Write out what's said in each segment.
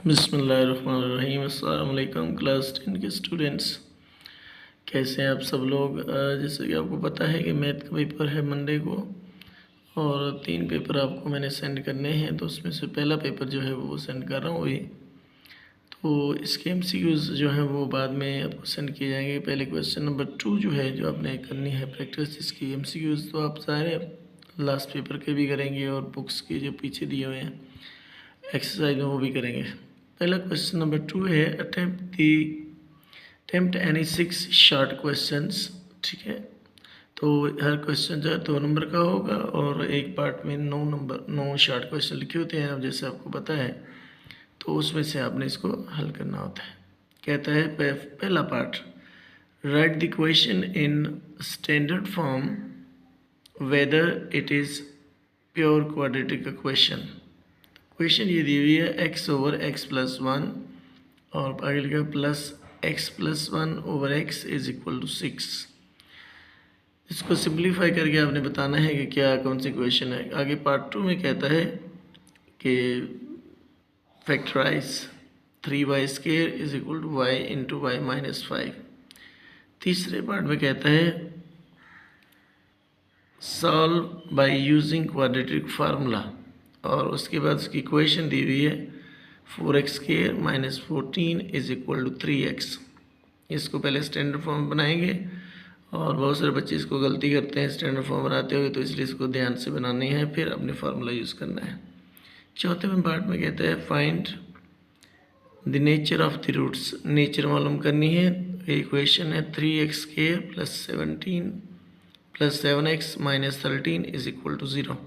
बिस्मिल्लाहिर्रहमानिर्रहीम। अस्सलाम वालेकुम क्लास 10 के स्टूडेंट्स, कैसे हैं आप सब लोग। जैसे कि आपको पता है कि मैथ का पेपर है मंडे को और 3 पेपर आपको मैंने सेंड करने हैं। तो उसमें से पहला पेपर जो है वो सेंड कर रहा हूँ अभी। तो इसके MCQs जो हैं वो बाद में आपको सेंड किए जाएंगे। पहले क्वेश्चन नंबर 2 जो है जो आपने करनी है प्रैक्टिस, इसकी MCQs तो आप सारे लास्ट पेपर के भी करेंगे और बुक्स के जो पीछे दिए हुए हैं एक्सरसाइज में वो भी करेंगे। पहला क्वेश्चन नंबर 2 है अटेम्प्ट एनी 6 शॉर्ट क्वेश्चंस। ठीक है, तो हर क्वेश्चन जो है 2 नंबर का होगा और एक पार्ट में 9 शॉर्ट क्वेश्चन लिखे होते हैं। अब जैसे आपको पता है तो उसमें से आपने इसको हल करना होता है। कहता है पहला part, right the question in standard form whether it is pure quadratic question. Question ये दी हुई है x/x+1 और आगे लिखा plus x+1/x is equal to 6। इसको सिंप्लीफाई करके आपने बताना है कि क्या कौन सी क्वेश्चन है। आगे पार्ट 2 में कहता है कि factorise 3y² is equal to y into y minus 5। तीसरे पार्ट में कहता है solve by using quadratic formula और उसके बाद उसकी इक्वेशन दी हुई है 4x² minus 14 is equal to 3x। इसको पहले स्टैंडर्ड फॉर्म बनाएंगे और बहुत सारे बच्चे इसको गलती करते हैं स्टैंडर्ड फॉर्म बनाते हुए, तो इसलिए इसको ध्यान से बनानी है, फिर अपने फार्मूला यूज़ करना है। चौथे में पार्ट में कहता है find the nature of the roots. Nature मालूम करनी है। इक्वेशन है 3x² plus 17 plus 7x minus 13 is equal to 0।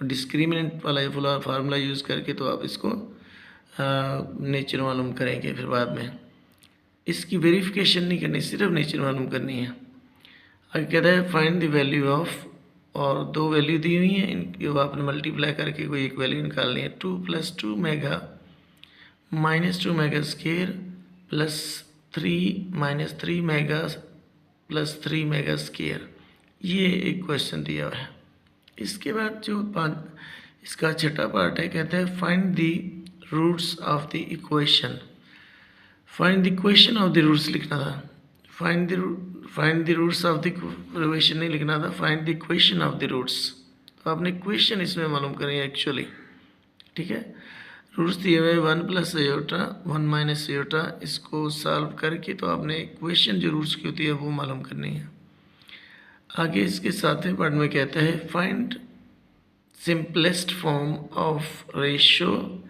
Discriminant वाला फार्मूला यूज़ करके तो आप इसको नेचर मालूम करेंगे। फिर बाद में इसकी वेरिफिकेशन नहीं करनी, सिर्फ नेचर मालूम करनी है। आगे कहता है फाइंड द वैल्यू ऑफ, और 2 वैल्यू दी हुई हैं, इनकी आपने मल्टीप्लाई करके कोई एक वैल्यू निकालनी है। 2 + 2 mega minus 2 mega square plus 3 minus 3 mega plus 3 mega square, ये एक क्वेश्चन दिया हुआ है। इसके बाद जो इसका छठा पार्ट है, कहता है find the roots of the equation. Find the equation of the roots लिखना था, find the roots of the equation नहीं लिखना था, find the equation of the roots. तो आपने इक्वेशन इसमें मालूम करेंगे एक्चुअली। ठीक है, रूट्स दिए हुए 1 + आयोटा 1 माइनस आयोटा, इसको सॉल्व करके तो आपने इक्वेशन जो रूट्स की होती है वो मालूम करनी है। आगे इसके सातवें पार्ट में कहता है find simplest form of ratio,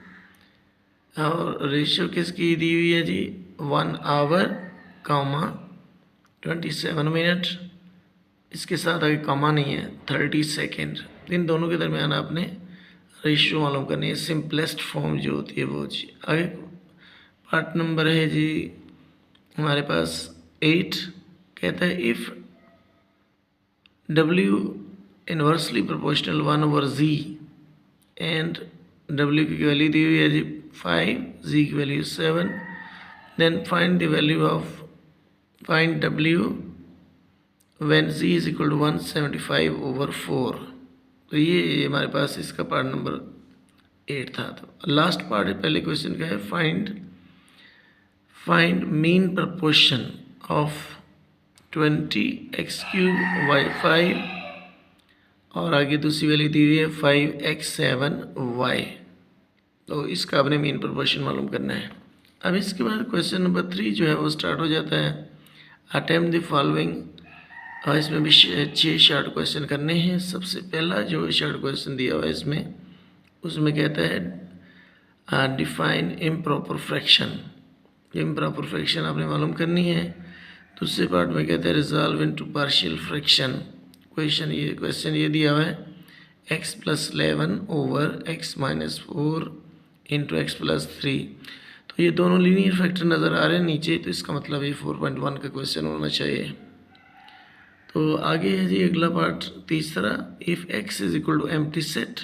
और रेशो किसकी दी हुई है जी 1 आवर, 27 मिनट, इसके साथ आगे कॉमा नहीं है 30 सेकेंड। इन दोनों के दरमियान आपने रेशो मालूम करनी है, सिंपलेस्ट फॉर्म जो होती है वो जी। आगे पार्ट नंबर है जी हमारे पास 8, कहता है if W inversely proportional 1/z and W की वैल्यू दी हुई है जी 5, Z की value 7, then find the value of find W when Z is equal to 175/4। तो ये हमारे पास इसका पार्ट नंबर 8 था। तो लास्ट पार्ट है पहले क्वेश्चन का है find mean proportion of 20x³ y 5 और आगे दूसरी वैल्यू दी हुई है 5x7y। तो इसका आपने मीन प्रोपोर्शन मालूम करना है। अब इसके बाद क्वेश्चन नंबर 3 जो है वो स्टार्ट हो जाता है अटेम्प्ट द फॉलोइंग, और इसमें भी 6 शॉर्ट क्वेश्चन करने हैं। सबसे पहला जो शॉर्ट क्वेश्चन दिया हुआ है इसमें, उसमें कहता है define improper fraction. Improper fraction आपने मालूम करनी है। दूसरे पार्ट में कहते हैं resolve into partial fraction. Question ये दिया हुआ है x + 11/x - 4 इंटू x + 3। तो ये दोनों लीनियर फैक्टर नज़र आ रहे हैं नीचे, तो इसका मतलब ये 4.1 का क्वेश्चन होना चाहिए। तो आगे है जी अगला पार्ट तीसरा, if x is equal to empty set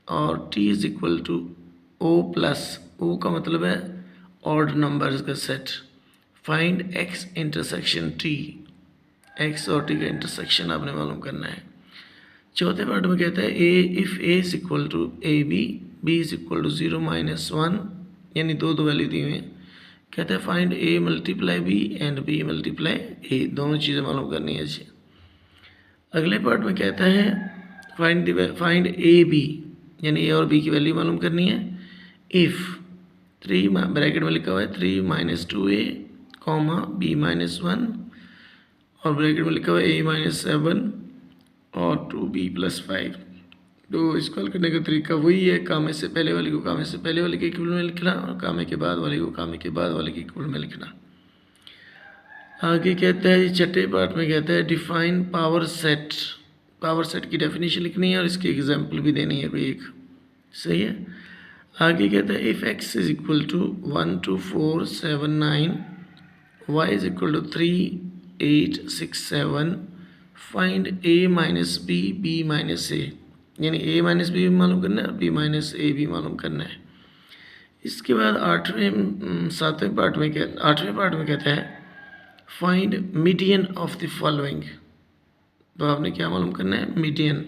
और t is equal to O का मतलब है ऑड नंबर्स का सेट, find x intersection t। x और t का इंटरसेक्शन आपने मालूम करना है। चौथे पार्ट में कहता है if a is equal to AB, B is equal to 0 - 1, यानी दो वैल्यू दी हुई हैं। कहते हैं find A multiply B and B multiply A, दोनों चीज़ें मालूम करनी है जी। अगले पार्ट में कहता है फाइंड ए बी, यानी ए और बी की वैल्यू मालूम करनी है। इफ़ 3 ब्रैकेट में लिखा हुआ है 3 - 2a, b - 1 और ब्रैकेट में लिखा हुआ है a - 7 और 2b + 5। तो इसको हल करने का तरीका वही है, कामे से पहले वाले को कामे से पहले वाले के इक्वल में लिखना और कामे के बाद वाले को कामे के बाद वाले के इक्वल में लिखना। आगे कहता है छठे पार्ट में कहता है define power set. Power set की डेफिनेशन लिखनी है और इसकी एग्जांपल भी देनी है कोई एक, सही है। आगे कहता है if x is equal to 1 2 4 7 9, y is equal to 3 8 6 7, find a - b b - a, यानी a - b भी मालूम करना है और b - a भी मालूम करना है। इसके बाद आठवें पार्ट में कहता है find median of the following. तो आपने क्या मालूम करना है, मीडियन,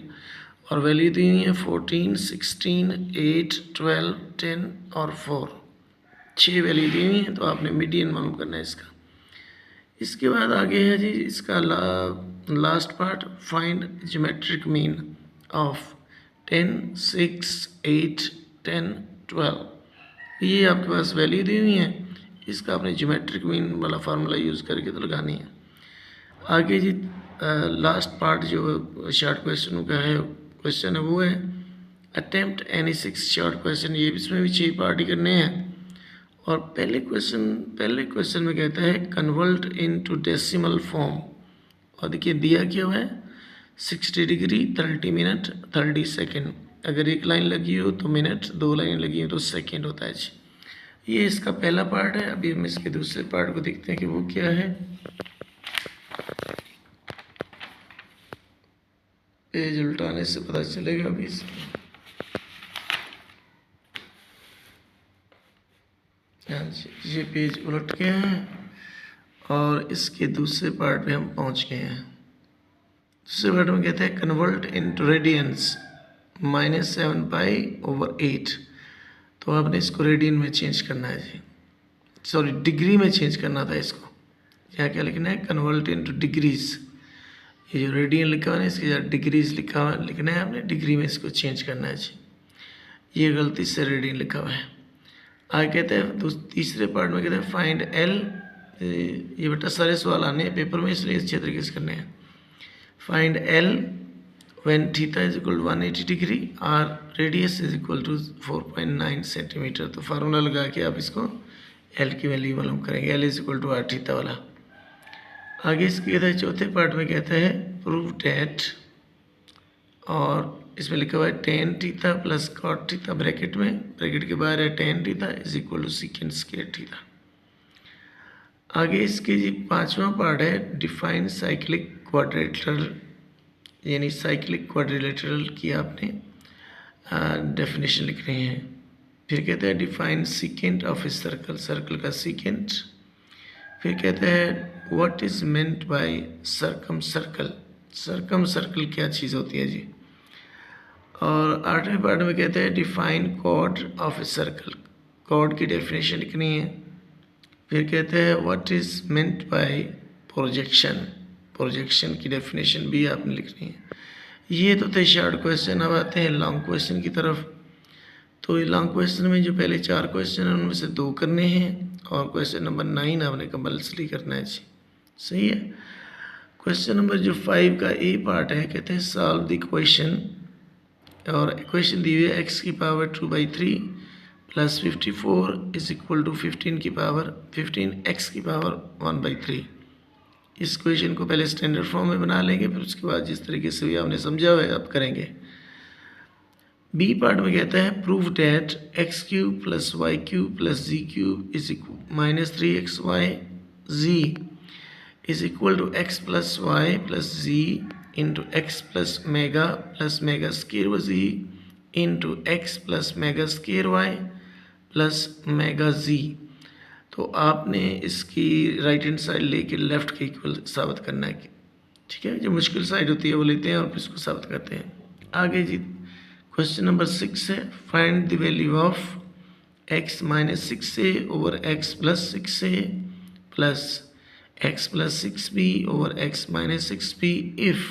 और वैल्यू दी हुई है 14 16 8 12 10 और 4, 6 वैल्यू दी हुई है। तो आपने मीडियन मालूम करना है इसका। इसके बाद आगे है जी इसका last part, find geometric mean of 10 6 8 10 12। ये आपके पास वैल्यू दी हुई है, इसका आपने ज्योमेट्रिक मीन वाला फार्मूला यूज़ करके तो लगानी है। आगे जी लास्ट पार्ट जो शॉर्ट क्वेश्चन का है क्वेश्चन है वो है अटेम्प्ट एनी 6 शॉर्ट क्वेश्चन। ये इसमें भी 6 पार्ट ही करने हैं। और पहले क्वेश्चन में कहता है कन्वर्ट इनटू डेसिमल फॉर्म, और देखिए दिया क्या हुआ है 60 डिग्री 30 मिनट 30 सेकेंड। अगर एक लाइन लगी हो तो मिनट, 2 लाइन लगी हो तो सेकेंड होता है जी। ये इसका पहला पार्ट है। अभी हम इसके दूसरे पार्ट को देखते हैं कि वो क्या है। पेज उल्टाने से पता चलेगा अभी इसमें। हाँ जी, ये पेज उलट गए हैं और इसके दूसरे पार्ट पे हम पहुंच गए हैं। दूसरे पार्ट में कहते हैं कन्वर्ट इनटू रेडियंस -7π/8। तो आपने इसको रेडियन में चेंज करना है जी, सॉरी डिग्री में चेंज करना था इसको। यहाँ क्या लिखना है, कन्वर्ट इनटू डिग्रीज। ये जो रेडियन लिखा हुआ है इसके जगह डिग्रीज लिखना है आपने, डिग्री में इसको चेंज करना है जी। ये गलती से रेडियन लिखा हुआ है। आगे कहते हैं तीसरे पार्ट में कहते हैं फाइंड एल। ये बेटा सारे सवाल आने हैं पेपर में, इसलिए अच्छे तरीके से करने हैं। Find L when theta is equal to 180 degree और radius is equal to 4.9 centimetre. तो फार्मूला लगा के आप इसको एल की वैल्यू मालूम करेंगे, L is equal to R theta वाला। आगे इसके कहता है चौथे पार्ट में कहता है प्रूव डैट, और इसमें लिखा हुआ है tan theta plus cot theta bracket में, ब्रैकेट के बाहर है tan theta is equal to secant square theta. आगे इसके जी पांचवा पार्ट है डिफाइन साइक्लिक क्वाड्रिलेटरल, यानी साइक्लिक क्वाड्रिलेटरल की आपने डेफिनेशन लिख रहे हैं। फिर कहते हैं define secant of a circle, circle का सीकेंट। फिर कहते हैं what is meant by circumcircle, circumcircle क्या चीज़ होती है जी। और आठवें पार्ट में कहते हैं define chord of a circle, chord की डेफिनेशन लिखनी है। फिर कहते हैं what is meant by projection, projection की डेफिनेशन भी आपने लिखनी है। ये तो थे शॉर्ट क्वेश्चन। अब आते हैं लॉन्ग क्वेश्चन की तरफ। तो लॉन्ग क्वेश्चन में जो पहले 4 क्वेश्चन हैं उनमें से 2 करने हैं और क्वेश्चन नंबर 9 आपने कंपल्सरी करना है जी, सही है। क्वेश्चन नंबर जो 5 का ए पार्ट है कहते हैं सॉल्व द क्वेश्चन, और क्वेश्चन दी हुई है x की power 2/3 plus 54 is equal to 15 की पावर 15 x की पावर 1/3। इस क्वेश्चन को पहले स्टैंडर्ड फॉर्म में बना लेंगे, फिर उसके बाद जिस तरीके से भी आपने समझा हुआ है अब करेंगे। बी पार्ट में कहता है prove that x³ + y³ + z³ is -3xy z is equal to x + y + z into x + omega square z into x + omega square y + omega z। तो आपने इसकी राइट हैंड साइड लेके left के इक्वल साबित करना है, ठीक है। जो मुश्किल साइड होती है वो लेते हैं और फिर इसको साबित करते हैं। आगे जी क्वेश्चन नंबर 6 है find the value of x minus 6a over x plus 6a plus x plus 6b over x minus 6b if,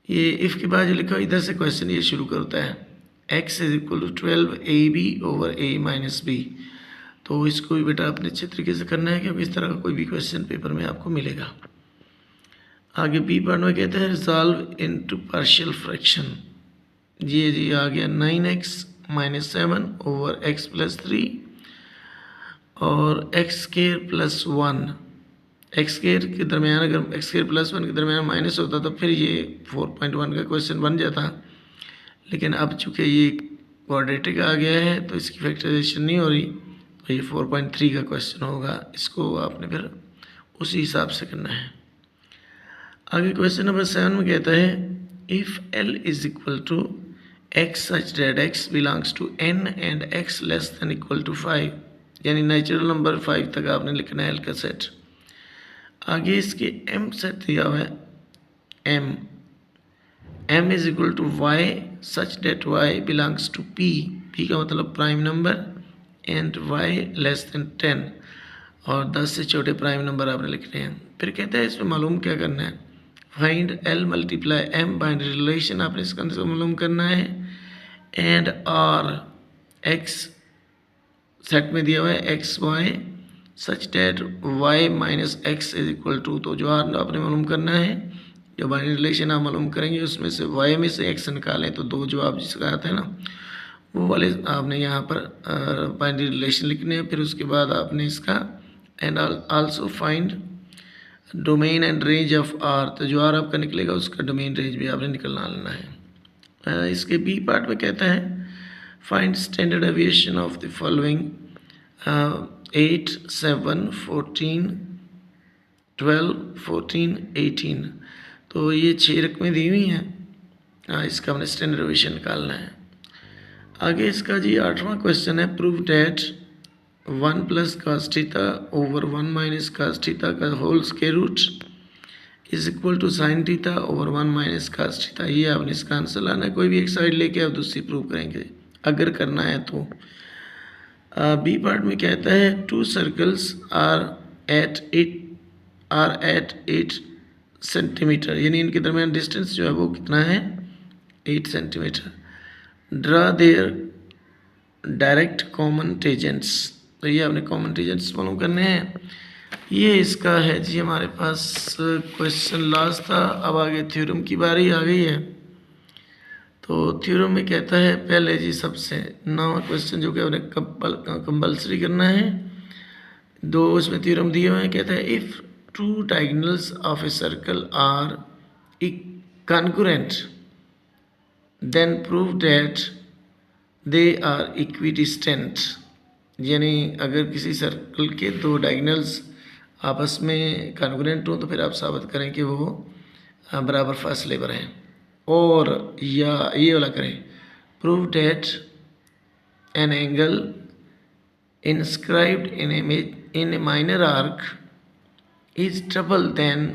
ये इफ़ के बाद जो लिखा इधर से क्वेश्चन ये शुरू करता है, x is equal to 12ab over a minus b। तो इसको भी बेटा आपने अच्छे तरीके से करना है, क्योंकि इस तरह का कोई भी क्वेश्चन पेपर में आपको मिलेगा। आगे बी पार्ट में कहते हैं रिजॉल्व इनटू पार्शियल फ्रैक्शन। जी आ गया 9x minus 7 over x plus 3 और x square plus 1। X square के दरमियान अगर एक्स स्क्वायर प्लस 1 के दरमियान माइनस होता तो फिर ये 4.1 का क्वेश्चन बन जाता, लेकिन अब चूँकि ये क्वाड्रेटिक आ गया है तो इसकी फैक्टराइजेशन नहीं हो रही, तो ये 4.3 का क्वेश्चन होगा। इसको आपने फिर उसी हिसाब से करना है। आगे क्वेश्चन नंबर 7 में कहता है if L is equal to x such that x belongs to n and x less than equal to 5, यानी नेचुरल नंबर 5 तक आपने लिखना है L का सेट। आगे इसके m सेट दिया हुआ है, m is equal to y such that y belongs to p का मतलब prime number and y less than 10, और 10 से छोटे प्राइम नंबर आपने लिखने हैं। फिर कहते हैं इसमें मालूम क्या करना है, find L multiply m binary relation, आपने इसका आंसर मालूम करना है। एंड r x सेट में दिया हुआ है x y such that y minus x is equal to, तो जो r आपने मालूम करना है, जो बाइनरी रिलेशन आप मालूम करेंगे उसमें से y में से x निकालें तो दो जो आप जिसका आता है ना वो वाले आपने यहाँ पर बाइनरी रिलेशन लिखने हैं। फिर उसके बाद आपने इसका and also find domain and range of R, तो जो आर आपका निकलेगा उसका डोमेन रेंज भी आपने निकलना लेना है। इसके बी पार्ट में कहता है find standard aviation of the following 8, 7, 14, 12, 14, 18। तो ये 6 रकमें दी हुई हैं, इसका हमने स्टैंडर्ड एविएशन निकालना है। आगे इसका जी 8वां क्वेश्चन है prove that 1 plus cos theta over 1 minus cos theta का whole square root is equal to sine theta over 1 minus cos theta. ये आपने इसका आंसर लाना है, कोई भी एक साइड लेके आप दूसरी प्रूव करेंगे अगर करना है तो। बी पार्ट में कहता है two circles are at 8 centimetre, यानी इनके दरमियान डिस्टेंस जो है वो कितना है 8 centimetre. Draw their direct common tangents, तो ये आपने कॉमन टेजेंट्स मालूम करने हैं। ये इसका है जी हमारे पास क्वेश्चन लास्ट था। अब आगे थ्योरम की बारी आ गई है। तो थ्योरम में कहता है पहले जी सबसे 9वां क्वेश्चन जो कि आपने कंपल्सरी करना है, दो उसमें थ्योरम दिए हुए हैं। कहता है if two diagonals of a circle are concurrent then prove that they are equidistant, यानी अगर किसी सर्कल के दो डायगोनल्स आपस में कॉन्करेंट हो तो फिर आप साबित करें कि वो बराबर फासले पर हैं। और या ये वाला करें prove that an angle inscribed in a minor arc is triple then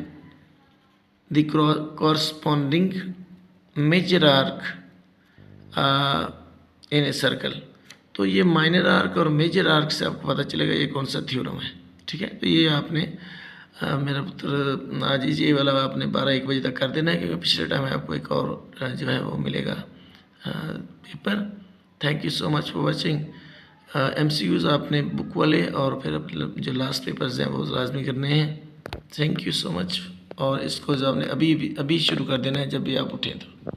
the corresponding major arc in a circle. तो ये माइनर आर्क और मेजर आर्क से आपको पता चलेगा ये कौन सा थ्योरम है। ठीक है, तो ये आपने मेरा पुत्र आज ये वाला आपने 12-1 बजे तक कर देना है, क्योंकि पिछले टाइम आपको एक और जो है वो मिलेगा paper. Thank you so much for watching. MCQs आपने बुक वाले और फिर जो लास्ट पेपर्स हैं वो लाजमी करने हैं। Thank you so much. और इसको जो आपने अभी शुरू कर देना है जब भी आप उठें तो।